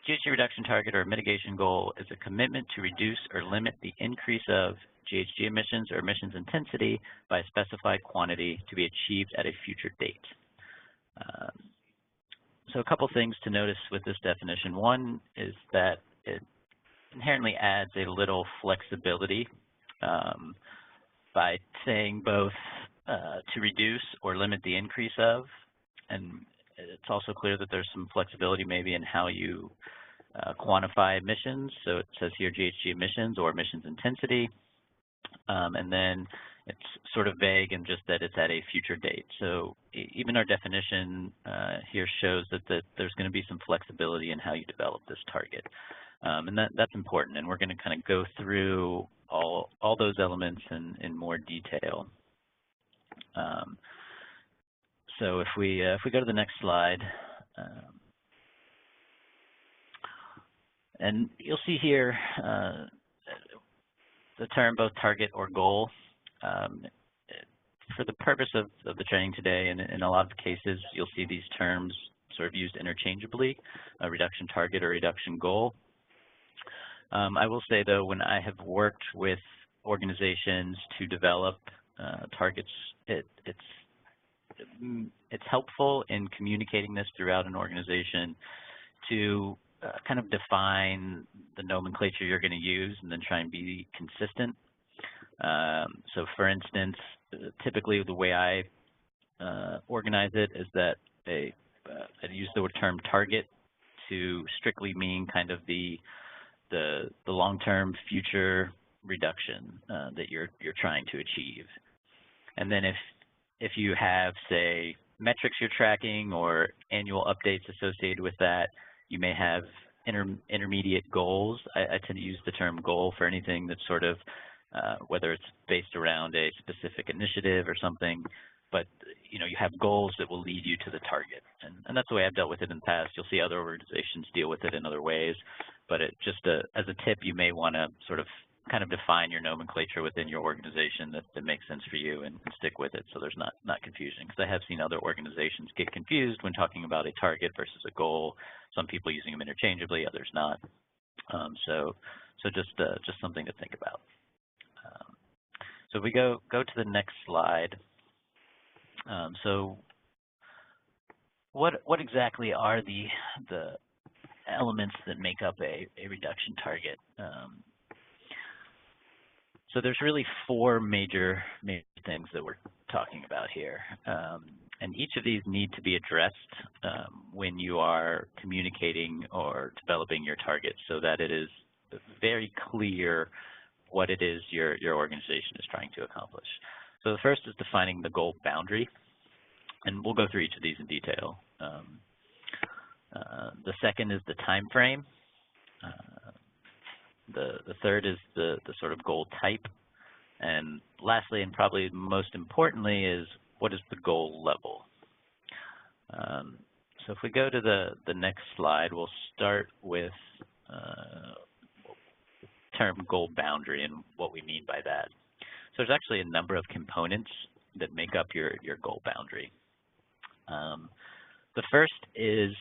GHG reduction target or mitigation goal is a commitment to reduce or limit the increase of GHG emissions or emissions intensity by a specified quantity to be achieved at a future date. So a couple things to notice with this definition. One is that it inherently adds a little flexibility by saying both to reduce or limit the increase of, and it's also clear that there's some flexibility maybe in how you quantify emissions. So it says here GHG emissions or emissions intensity, and then it's sort of vague in just that it's at a future date. So even our definition here shows that there's going to be some flexibility in how you develop this target. And that's important, and we're going to kind of go through all those elements in more detail. So if we go to the next slide, and you'll see here the term both target or goal. For the purpose of the training today, and in a lot of cases, you'll see these terms sort of used interchangeably, a reduction target or reduction goal. I will say, though, when I have worked with organizations to develop targets, it's helpful in communicating this throughout an organization to kind of define the nomenclature you're going to use and then try and be consistent. So for instance, typically the way I organize it is that I use the term target to strictly mean kind of the long-term future reduction that you're trying to achieve. And then if you have, say, metrics you're tracking or annual updates associated with that, you may have intermediate goals. I tend to use the term goal for anything that's sort of whether it's based around a specific initiative or something, but you have goals that will lead you to the target. And that's the way I've dealt with it in the past. You'll see other organizations deal with it in other ways, but just as a tip, you may want to sort of kind of define your nomenclature within your organization that makes sense for you and stick with it so there's not confusion. Because I have seen other organizations get confused when talking about a target versus a goal. Some people using them interchangeably, others not. So just something to think about. So if we go to the next slide. So what exactly are the elements that make up a reduction target? So there's really four major things that we're talking about here. And each of these need to be addressed when you are communicating or developing your target so that it is very clear what it is your organization is trying to accomplish. So the first is defining the goal boundary, and we'll go through each of these in detail. The second is the time frame. The third is the sort of goal type. And lastly, and probably most importantly, is what is the goal level. So if we go to the next slide, we'll start with the term goal boundary and what we mean by that. So there's actually a number of components that make up your goal boundary. The first is,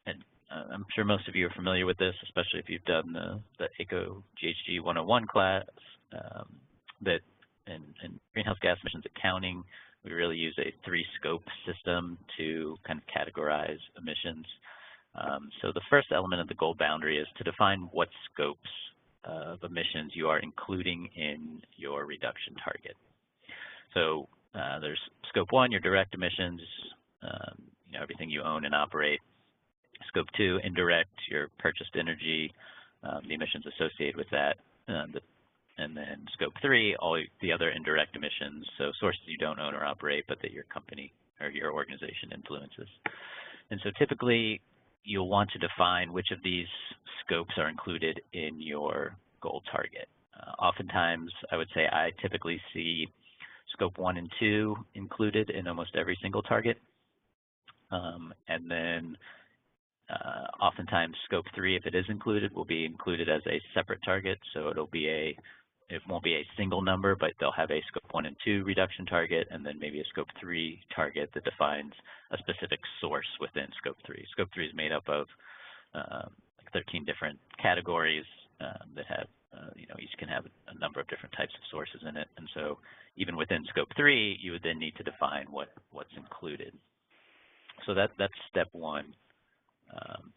and I'm sure most of you are familiar with this, especially if you've done the GHG-101 class, that in greenhouse gas emissions accounting, we really use a 3-scope system to kind of categorize emissions. So the first element of the goal boundary is to define what scopes of emissions you are including in your reduction target. So there's scope 1, your direct emissions, everything you own and operate. Scope 2, indirect, your purchased energy, the emissions associated with that. And then scope 3, all the other indirect emissions, so sources you don't own or operate, but that your company or your organization influences. And so typically, you'll want to define which of these scopes are included in your goal target. Oftentimes, I would say I typically see scope 1 and 2 included in almost every single target. And then oftentimes scope 3, if it is included, will be included as a separate target. So it won't be a single number, but they'll have a scope 1 and 2 reduction target, and then maybe a scope 3 target that defines a specific source within scope 3. Scope 3 is made up of like 13 different categories that have, each can have a number of different types of sources in it. And so even within scope 3, you would then need to define what's included. So that's step one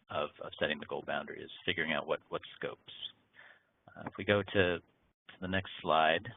of setting the goal boundary, is figuring out what scopes. If we go to the next slide,